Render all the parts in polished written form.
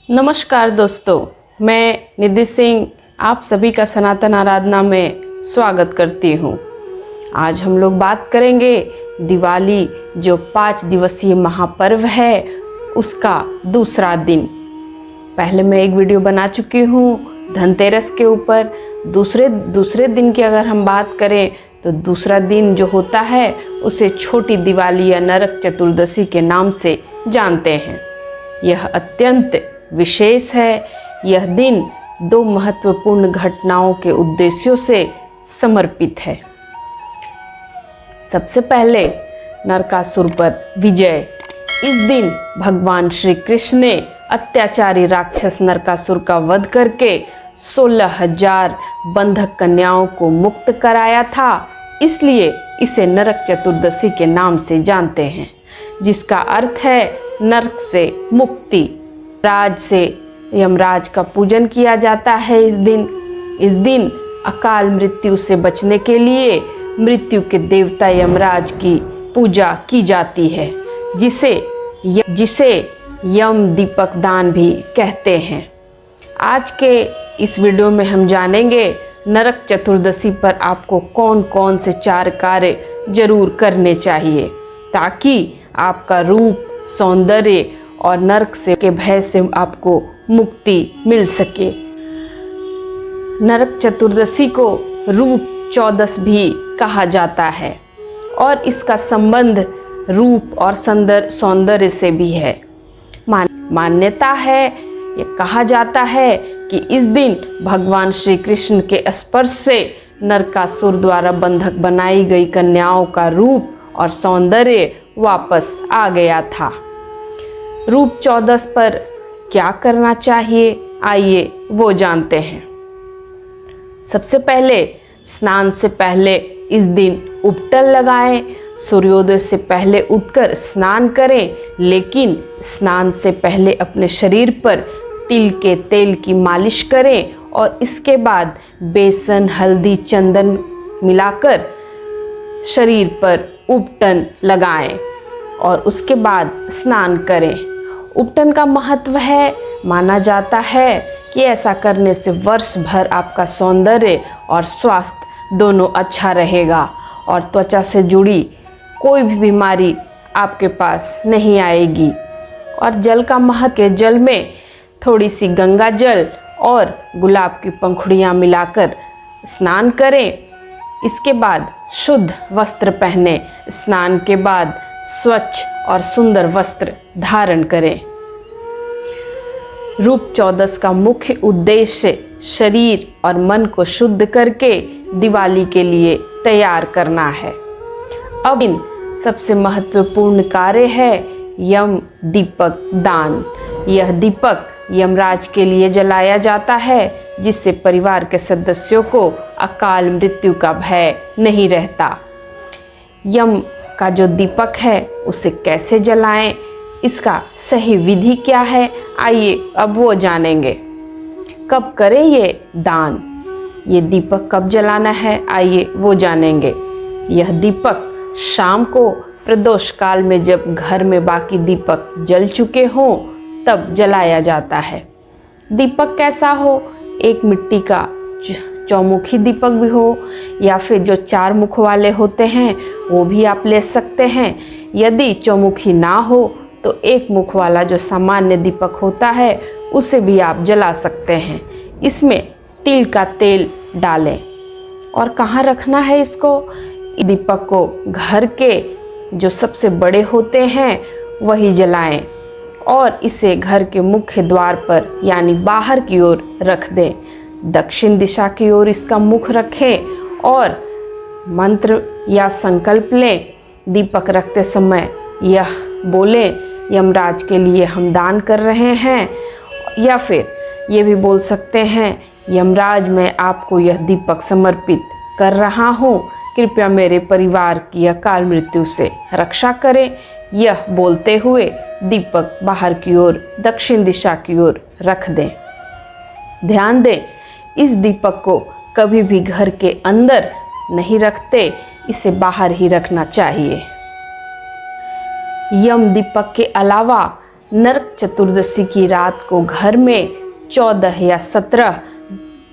नमस्कार दोस्तों, मैं निधि सिंह आप सभी का सनातन आराधना में स्वागत करती हूँ। आज हम लोग बात करेंगे दिवाली, जो 5 दिवसीय महापर्व है, उसका दूसरा दिन। पहले मैं एक वीडियो बना चुकी हूँ धनतेरस के ऊपर। दूसरे दिन की अगर हम बात करें तो दूसरा दिन जो होता है उसे छोटी दिवाली या नरक चतुर्दशी के नाम से जानते हैं। यह अत्यंत विशेष है। यह दिन 2 महत्वपूर्ण घटनाओं के उद्देश्यों से समर्पित है। सबसे पहले नरकासुर पर विजय। इस दिन भगवान श्री कृष्ण ने अत्याचारी राक्षस नरकासुर का वध करके 16,000 बंधक कन्याओं को मुक्त कराया था। इसलिए इसे नरक चतुर्दशी के नाम से जानते हैं, जिसका अर्थ है नरक से मुक्ति। राज से यमराज का पूजन किया जाता है। इस दिन अकाल मृत्यु से बचने के लिए मृत्यु के देवता यमराज की पूजा की जाती है, जिसे यम दीपक दान भी कहते हैं। आज के इस वीडियो में हम जानेंगे नरक चतुर्दशी पर आपको कौन कौन से 4 कार्य जरूर करने चाहिए, ताकि आपका रूप, सौंदर्य और नरक से के भय से आपको मुक्ति मिल सके। नरक चतुर्दशी को रूप चौदस भी कहा जाता है और इसका संबंध रूप और सौंदर्य से भी है। मान्यता है, ये कहा जाता है कि इस दिन भगवान श्री कृष्ण के स्पर्श से नरकासुर द्वारा बंधक बनाई गई कन्याओं का रूप और सौंदर्य वापस आ गया था। रूप चौदस पर क्या करना चाहिए, आइए वो जानते हैं। सबसे पहले स्नान से पहले इस दिन उपटन लगाएं। सूर्योदय से पहले उठकर स्नान करें, लेकिन स्नान से पहले अपने शरीर पर तिल के तेल की मालिश करें और इसके बाद बेसन, हल्दी, चंदन मिलाकर शरीर पर उपटन लगाएं और उसके बाद स्नान करें। उपटन का महत्व है, माना जाता है कि ऐसा करने से वर्ष भर आपका सौंदर्य और स्वास्थ्य दोनों अच्छा रहेगा और त्वचा से जुड़ी कोई भी बीमारी आपके पास नहीं आएगी। और जल का महत्व है, जल में थोड़ी सी गंगा जल और गुलाब की पंखुड़ियाँ मिलाकर स्नान करें। इसके बाद शुद्ध वस्त्र पहने। स्नान के बाद स्वच्छ और सुंदर वस्त्र धारण करें। रूप चौदस का मुख्य उद्देश्य शरीर और मन को शुद्ध करके दिवाली के लिए तैयार करना है। अब इन सबसे महत्वपूर्ण कार्य है यम दीपक दान। यह दीपक यमराज के लिए जलाया जाता है, जिससे परिवार के सदस्यों को अकाल मृत्यु का भय नहीं रहता। यम का जो दीपक है उसे कैसे जलाएं, इसका सही विधि क्या है, आइए अब वो जानेंगे। कब करें ये दान, ये दीपक कब जलाना है, आइए वो जानेंगे। यह दीपक शाम को प्रदोष काल में, जब घर में बाकी दीपक जल चुके हों, तब जलाया जाता है। दीपक कैसा हो, एक मिट्टी का चौमुखी दीपक भी हो या फिर जो 4 मुख वाले होते हैं वो भी आप ले सकते हैं। यदि चौमुखी ना हो तो एक मुख वाला जो सामान्य दीपक होता है उसे भी आप जला सकते हैं। इसमें तिल का तेल डालें और कहाँ रखना है इसको, दीपक को घर के जो सबसे बड़े होते हैं वही जलाएं और इसे घर के मुख्य द्वार पर यानी बाहर की ओर रख दें। दक्षिण दिशा की ओर इसका मुख रखें और मंत्र या संकल्प लें। दीपक रखते समय यह बोलें, यमराज के लिए हम दान कर रहे हैं, या फिर ये भी बोल सकते हैं, यमराज मैं आपको यह दीपक समर्पित कर रहा हूँ, कृपया मेरे परिवार की अकाल मृत्यु से रक्षा करें। यह बोलते हुए दीपक बाहर की ओर दक्षिण दिशा की ओर रख दें। ध्यान दें, इस दीपक को कभी भी घर के अंदर नहीं रखते, इसे बाहर ही रखना चाहिए। यम दीपक के अलावा नरक चतुर्दशी की रात को घर में 14 या 17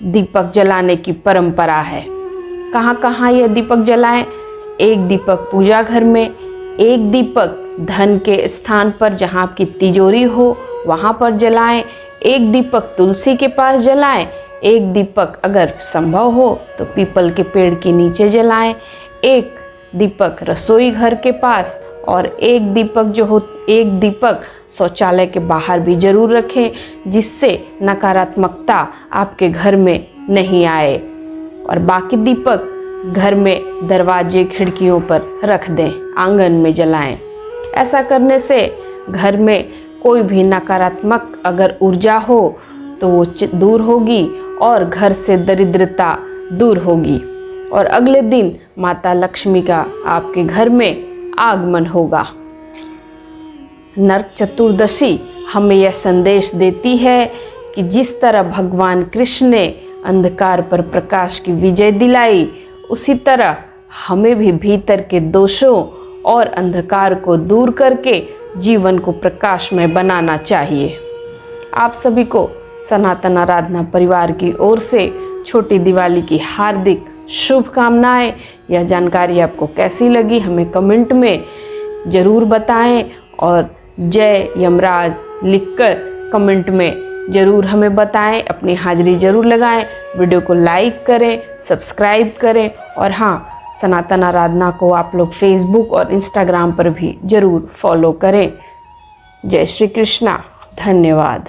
दीपक जलाने की परंपरा है। कहाँ कहाँ यह दीपक जलाएं? एक दीपक पूजा घर में, एक दीपक धन के स्थान पर जहाँ आपकी तिजोरी हो वहाँ पर जलाएं, एक दीपक तुलसी के पास जलाएं, एक दीपक अगर संभव हो तो पीपल के पेड़ के नीचे जलाएं, एक दीपक रसोई घर के पास और एक दीपक शौचालय के बाहर भी जरूर रखें, जिससे नकारात्मकता आपके घर में नहीं आए। और बाकी दीपक घर में दरवाजे खिड़कियों पर रख दें, आंगन में जलाएं। ऐसा करने से घर में कोई भी नकारात्मक अगर ऊर्जा हो तो वो दूर होगी और घर से दरिद्रता दूर होगी और अगले दिन माता लक्ष्मी का आपके घर में आगमन होगा। नरक चतुर्दशी हमें यह संदेश देती है कि जिस तरह भगवान कृष्ण ने अंधकार पर प्रकाश की विजय दिलाई, उसी तरह हमें भी भीतर के दोषों और अंधकार को दूर करके जीवन को प्रकाशमय बनाना चाहिए। आप सभी को सनातन आराधना परिवार की ओर से छोटी दिवाली की हार्दिक शुभकामनाएं। यह जानकारी आपको कैसी लगी हमें कमेंट में ज़रूर बताएं और जय यमराज लिखकर कमेंट में ज़रूर हमें बताएं। अपनी हाजिरी ज़रूर लगाएं। वीडियो को लाइक करें, सब्सक्राइब करें और हाँ, सनातन आराधना को आप लोग फेसबुक और इंस्टाग्राम पर भी ज़रूर फॉलो करें। जय श्री कृष्णा। धन्यवाद।